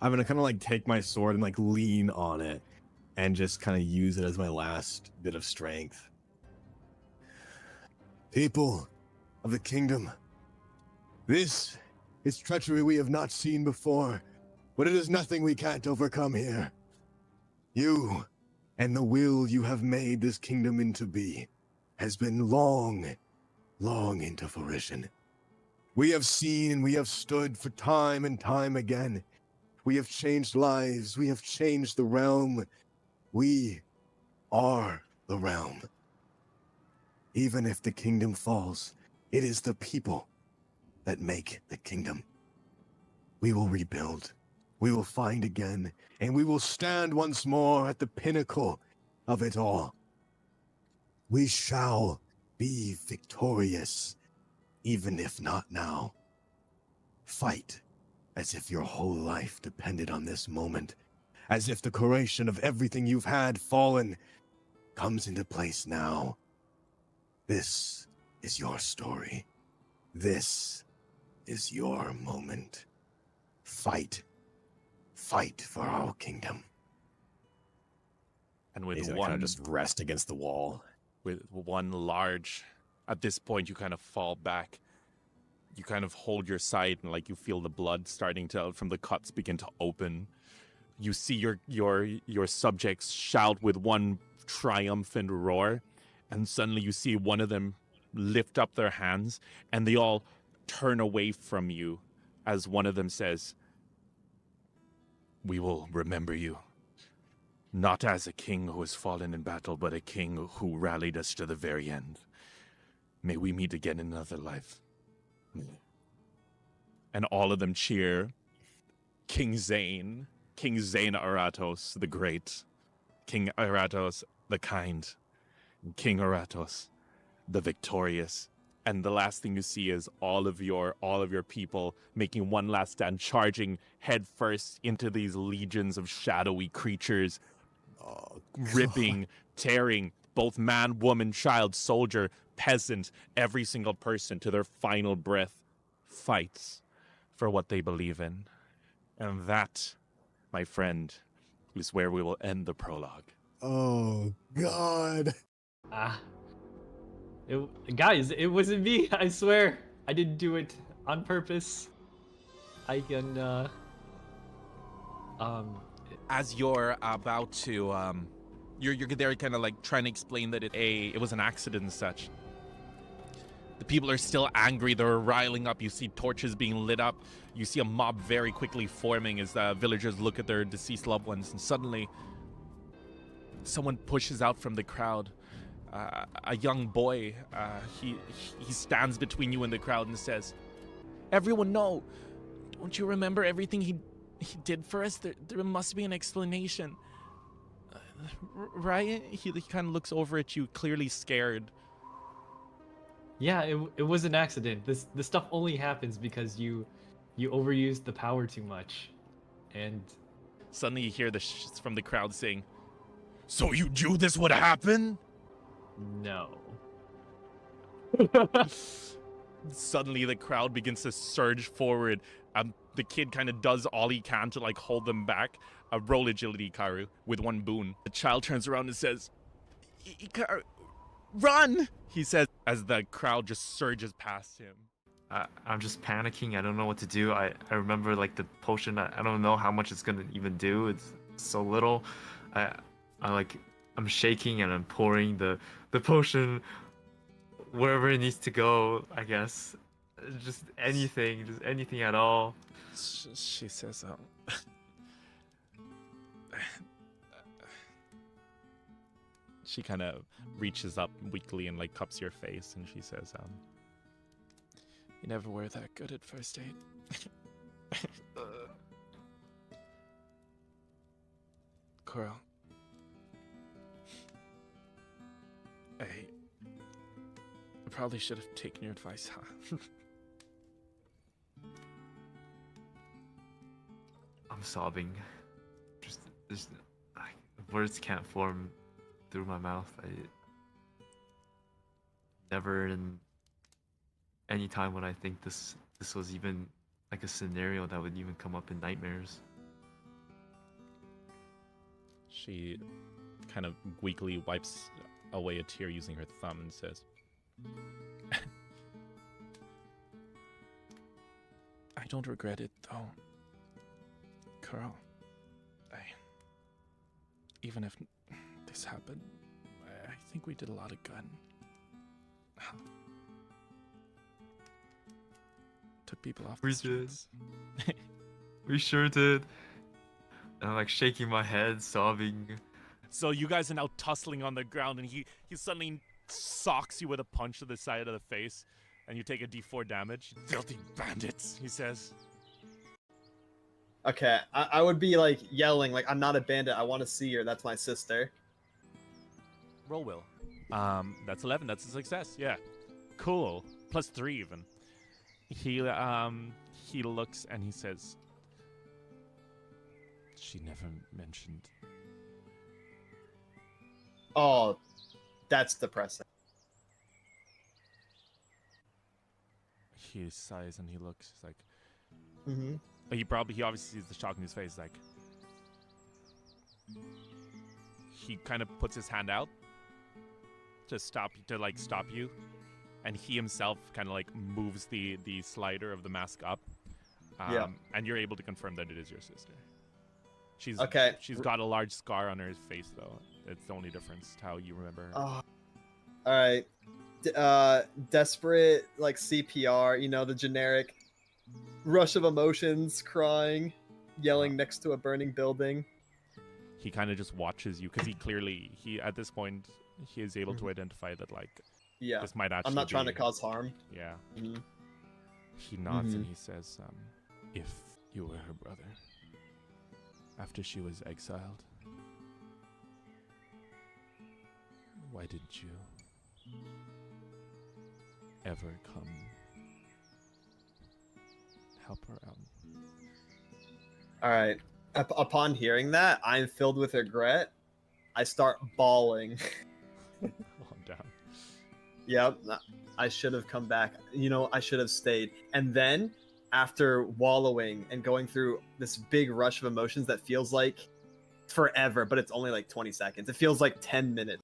I'm gonna kind of like take my sword and like lean on it and just kind of use it as my last bit of strength. People of the kingdom, this is treachery we have not seen before, but it is nothing we can't overcome here. You and the will you have made this kingdom into be has been long into fruition. We have seen and we have stood for time and time again. We have changed lives. We have changed the realm. We are the realm. Even if the kingdom falls, it is the people that make the kingdom. We will rebuild. We will find again, and we will stand once more at the pinnacle of it all. We shall be victorious, even if not now. Fight as if your whole life depended on this moment, as if the creation of everything you've had fallen comes into place now. This is your story. This is your moment. Fight. Fight for our kingdom. And with He's gonna one, kind of just rest against the wall. with one large, at this point you kind of fall back. You kind of hold your side and like you feel the blood starting to from the cuts begin to open. You see your subjects shout with one triumphant roar, and suddenly you see one of them lift up their hands and they all turn away from you as one of them says, "We will remember you. Not as a king who has fallen in battle, but a king who rallied us to the very end. May we meet again in another life." And all of them cheer King Zane Aratos the Great, King Aratos the Kind, King Aratos the Victorious. And the last thing you see is all of your people making one last stand, charging headfirst into these legions of shadowy creatures, ripping, tearing, both man, woman, child, soldier, peasant, every single person to their final breath fights for what they believe in. And that, my friend, is where we will end the prologue. Oh, God. Guys, it wasn't me, I swear. I didn't do it on purpose. I can, As you're about to, you're there kind of like trying to explain that it was an accident and such. The people are still angry. They're riling up. You see torches being lit up. You see a mob very quickly forming as villagers look at their deceased loved ones. And suddenly, someone pushes out from the crowd. A young boy. He stands between you and the crowd and says, "Everyone, no. Don't you remember everything he did for us? There must be an explanation. Right?" He kind of looks over at you, clearly scared. yeah, it was an accident. This stuff only happens because you overused the power too much, and Suddenly you hear from the crowd saying, "So you knew this would happen?" no. Suddenly the crowd begins to surge forward. The kid kind of does all he can to like hold them back. Roll agility, Karu, with one boon. The child turns around and says, "Ikaru, run!" he says as the crowd just surges past him. I'm just panicking. I don't know what to do. I remember like the potion. I don't know how much it's gonna even do. It's so little. I'm shaking and I'm pouring the potion wherever it needs to go. I guess just anything at all. She says, she kind of reaches up weakly and like cups your face, and she says, "You never were that good at first aid." Coral, I probably should have taken your advice, huh? I'm sobbing. Just words can't form through my mouth. I never in any time when I think this was even like a scenario that would even come up in nightmares. She kind of weakly wipes away a tear using her thumb and says, I don't regret it, though. Carl, even if this happened, I think we did a lot of good. Took people off the We did. streets. We sure did. And I'm like shaking my head, sobbing. So you guys are now tussling on the ground, and he suddenly socks you with a punch to the side of the face, and you take a d4 damage. Filthy bandits, he says. Okay, I would be like yelling, like, I'm not a bandit, I want to see her, that's my sister. Roll will. That's 11. That's a success. Yeah. Cool. Plus 3 even. He looks and he says, she never mentioned. Oh, that's depressing. He sighs and he looks. He's like, Mm-hmm. he obviously sees the shock in his face. Like, he kind of puts his hand out to stop you, and he himself kind of like moves the slider of the mask up. Yeah. And you're able to confirm that it is your sister. She's got a large scar on her face though. It's the only difference to how you remember her. Oh. All right. Desperate, like CPR, you know, the generic rush of emotions, crying, yelling next to a burning building. He kind of just watches you because he at this point he is able to identify that like Yeah. this might actually I'm not trying to be- cause harm. Yeah. Mhm. He nods and Mhm. he says, if you were her brother after she was exiled, why didn't you ever come help her out? All right. Upon hearing that, I'm filled with regret. I start bawling. Calm down. Yep. I should have come back. You know, I should have stayed. And then, after wallowing and going through this big rush of emotions that feels like forever, but it's only like 20 seconds. It feels like 10 minutes.